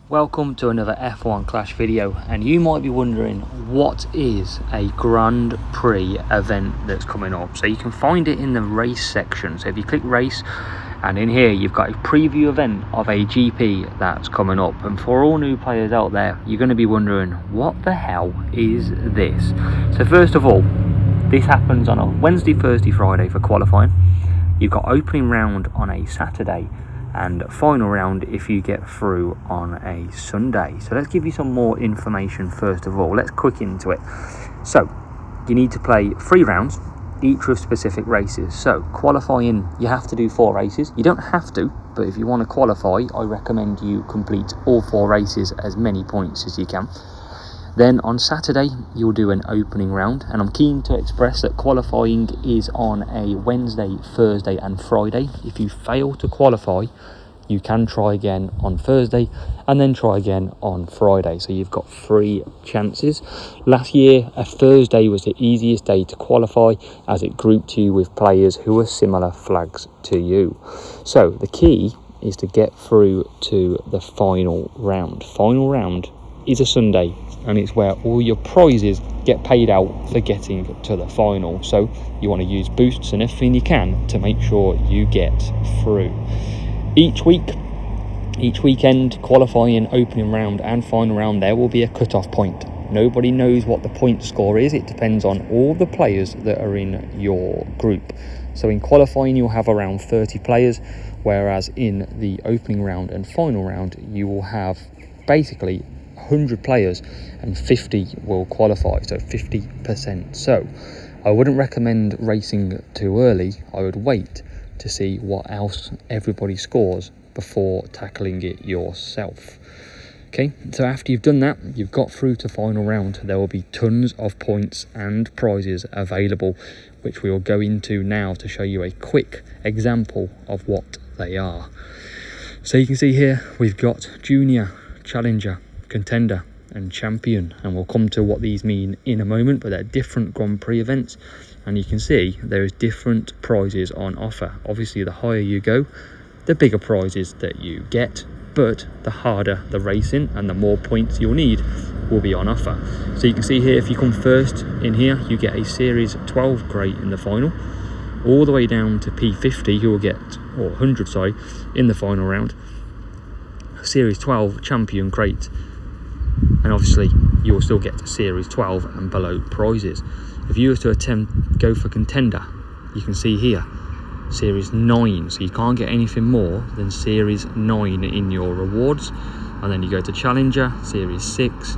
Welcome to another F1 Clash video, and you might be wondering what is a Grand Prix event that's coming up. So you can find it in the race section. So if you click race, and in here you've got a preview event of a GP that's coming up. And for all new players out there, you're going to be wondering, what the hell is this? So first of all, this happens on a Wednesday, Thursday, Friday for qualifying. You've got opening round on a Saturday and final round if you get through on a Sunday. So let's give you some more information first of all. Let's quick into it. So you need to play 3 rounds, each with specific races. So qualifying, you have to do 4 races. You don't have to, but if you want to qualify, I recommend you complete all 4 races, as many points as you can. Then on Saturday, you'll do an opening round, and I'm keen to express that qualifying is on a Wednesday, Thursday and Friday. If you fail to qualify, you can try again on Thursday and then try again on Friday. So you've got 3 chances. Last year, a Thursday was the easiest day to qualify, as it grouped you with players who were similar flags to you. So the key is to get through to the final round. Final round is a Sunday, and it's where all your prizes get paid out for getting to the final. So you want to use boosts and everything you can to make sure you get through. Each weekend, qualifying, opening round and final round, there will be a cut-off point. Nobody knows what the point score is. It depends on all the players that are in your group. So in qualifying, you'll have around 30 players, whereas in the opening round and final round, you will have basically 100 players and 50 will qualify, so 50%. So I wouldn't recommend racing too early. I would wait to see what else everybody scores before tackling it yourself. Okay, so after you've done that, you've got through to final round, there will be tons of points and prizes available, which we will go into now to show you a quick example of what they are. So you can see here we've got Junior, Challenger, Contender and Champion, and we'll come to what these mean in a moment, but they're different Grand Prix events, and you can see there is different prizes on offer. Obviously the higher you go, the bigger prizes that you get, but the harder the racing and the more points you'll need will be on offer. So you can see here, if you come first in here, you get a Series 12 crate in the final, all the way down to P50 you will get, or 100 sorry, in the final round, Series 12 Champion crate, and obviously you will still get to Series 12 and below prizes. If you were to go for Contender, you can see here Series 9, so you can't get anything more than Series 9 in your rewards. And then you go to Challenger, Series 6,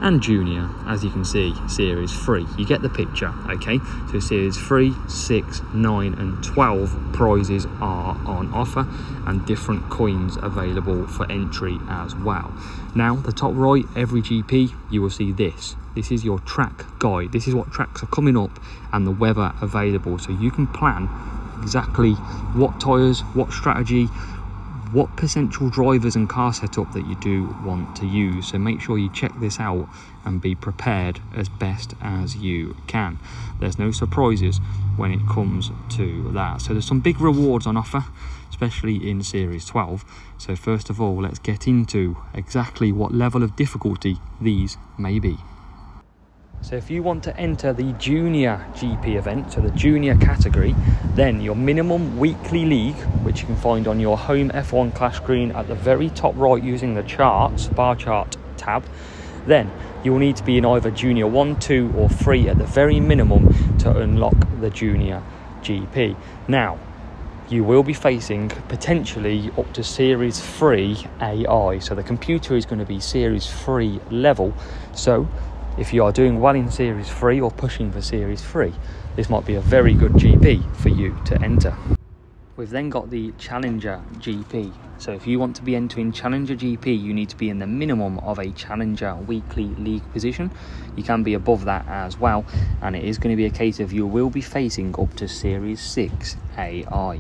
and Junior, as you can see, Series 3. You get the picture, okay? So Series 3, 6, 9 and 12 prizes are on offer, and different coins available for entry as well. Now, the top right, every GP, you will see this. This is your track guide. This is what tracks are coming up and the weather available, so you can plan exactly what tyres, what strategy, what potential drivers and car setup that you do want to use. So make sure you check this out and be prepared as best as you can. There's no surprises when it comes to that. So there's some big rewards on offer, especially in Series 12. So first of all, let's get into exactly what level of difficulty these may be. So if you want to enter the Junior GP event, so the Junior category, then your minimum weekly league, which you can find on your home F1 Clash screen at the very top right using the charts, bar chart tab, then you will need to be in either Junior 1, 2 or 3 at the very minimum to unlock the Junior GP. Now, you will be facing potentially up to Series 3 AI, so the computer is going to be Series 3 level. So if you are doing well in Series 3 or pushing for Series 3, this might be a very good GP for you to enter. We've then got the Challenger GP. So if you want to be entering Challenger GP, you need to be in the minimum of a Challenger weekly league position. You can be above that as well, and it is going to be a case of you will be facing up to Series 6 AI.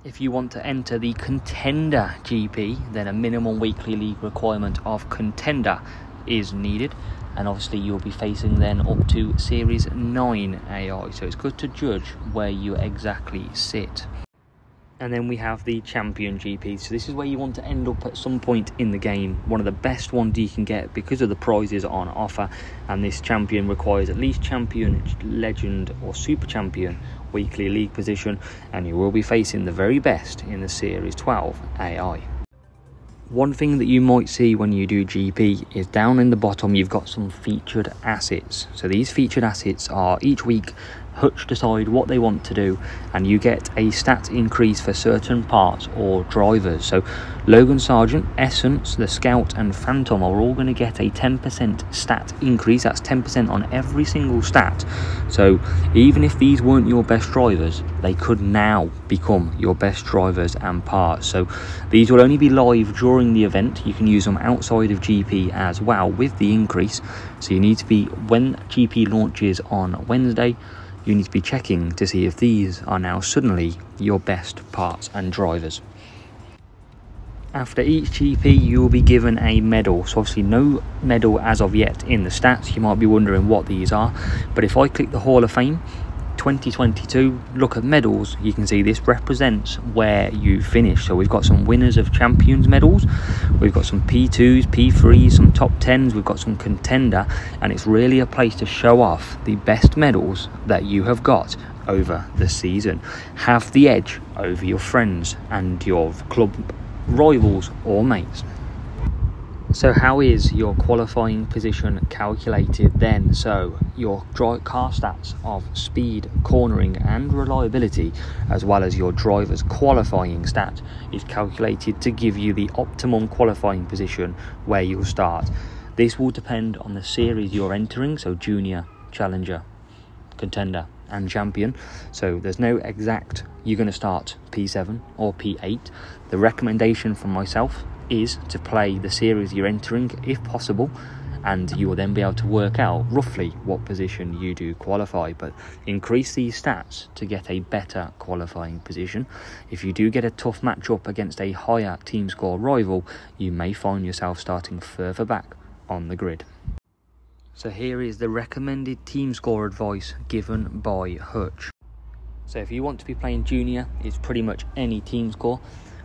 If you want to enter the Contender GP, then a minimum weekly league requirement of Contender is needed, and obviously you'll be facing then up to Series 9 AI, so it's good to judge where you exactly sit. And then we have the Champion GP. So this is where you want to end up at some point in the game. One of the best ones you can get because of the prizes on offer. And this Champion requires at least Champion, Legend or Super Champion weekly league position. And you will be facing the very best in the Series 12 AI. One thing that you might see when you do GP is down in the bottom you've got some featured assets. So these featured assets are each week Hutch decide what they want to do, and you get a stat increase for certain parts or drivers. So Logan Sargent, Essence, the Scout and Phantom are all going to get a 10% stat increase. That's 10% on every single stat. So even if these weren't your best drivers, they could now become your best drivers and parts. So these will only be live during the event. You can use them outside of GP as well with the increase. So you need to be, when GP launches on Wednesday, you need to be checking to see if these are now suddenly your best parts and drivers. After each GP you will be given a medal. So obviously no medal as of yet in the stats. You might be wondering what these are, but if I click the Hall of Fame 2022, look at medals, you can see this represents where you finish. So we've got some winners of Champions medals, we've got some P2s, P3s, some top 10s, we've got some contender, and it's really a place to show off the best medals that you have got over the season. Have the edge over your friends and your club rivals or mates. So how is your qualifying position calculated then? So your car stats of speed, cornering and reliability, as well as your driver's qualifying stat, is calculated to give you the optimum qualifying position where you'll start. This will depend on the series you're entering, so Junior, Challenger, Contender and Champion. So there's no exact you're going to start P7 or P8. The recommendation from myself is to play the series you're entering if possible, and you will then be able to work out roughly what position you do qualify, but increase these stats to get a better qualifying position. If you do get a tough matchup against a higher team score rival, you may find yourself starting further back on the grid. So here is the recommended team score advice given by Hutch. So if you want to be playing Junior, it's pretty much any team score.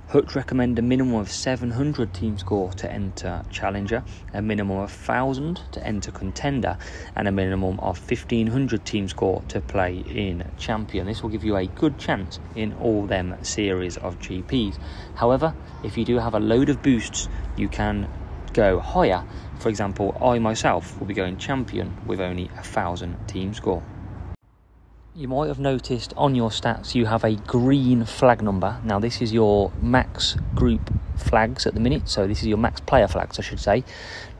Hutch recommend a minimum of 700 team score to enter Challenger, a minimum of 1000 to enter Contender, and a minimum of 1500 team score to play in Champion. This will give you a good chance in all them series of GPs. However, if you do have a load of boosts, you can go higher. For example, I myself will be going Champion with only 1000 team score. You might have noticed on your stats you have a green flag number. Now this is your max group flags at the minute, so this is your max player flags I should say.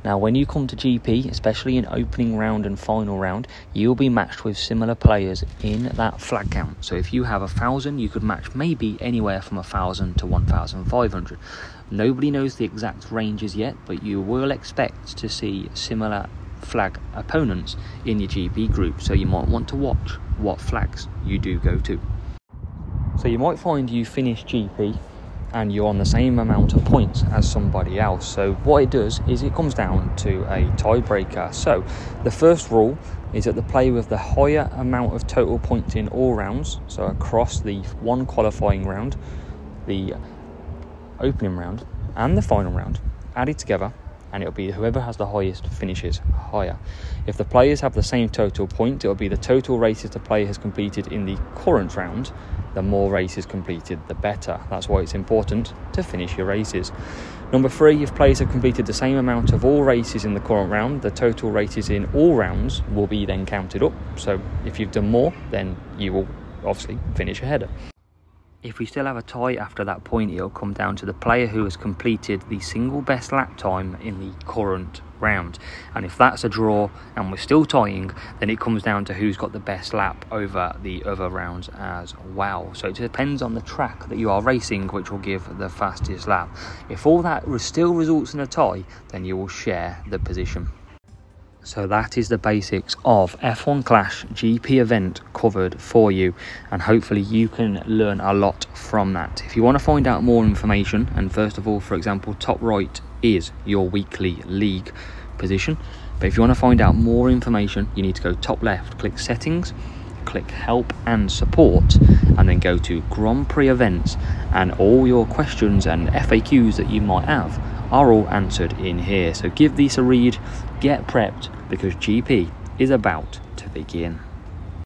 Now when you come to GP, especially in opening round and final round, you'll be matched with similar players in that flag count. So if you have 1000, you could match maybe anywhere from 1000 to 1500. Nobody knows the exact ranges yet, but you will expect to see similar flag opponents in your GP group, so you might want to watch what flags you do go to. So you might find you finish GP and you're on the same amount of points as somebody else. So what it does is it comes down to a tiebreaker. So the first rule is that the player with the higher amount of total points in all rounds, so across the one qualifying round, the opening round and the final round, added together, and it'll be whoever has the highest finishes higher. If the players have the same total point, it'll be the total races the player has completed in the current round. The more races completed, the better. That's why it's important to finish your races. Number 3, if players have completed the same amount of all races in the current round, the total races in all rounds will be then counted up. So if you've done more, then you will obviously finish ahead. If we still have a tie after that point, it'll come down to the player who has completed the single best lap time in the current round. And if that's a draw and we're still tying, then it comes down to who's got the best lap over the other rounds as well. So it depends on the track that you are racing, which will give the fastest lap. If all that still results in a tie, then you will share the position. So that is the basics of F1 Clash GP event covered for you, and hopefully you can learn a lot from that. If you want to find out more information, and first of all, for example, top right is your weekly league position, but if you want to find out more information, you need to go top left, click settings, click help and support, and then go to Grand Prix Events, and all your questions and FAQs that you might have are all answered in here. So give these a read, get prepped, because GP is about to begin.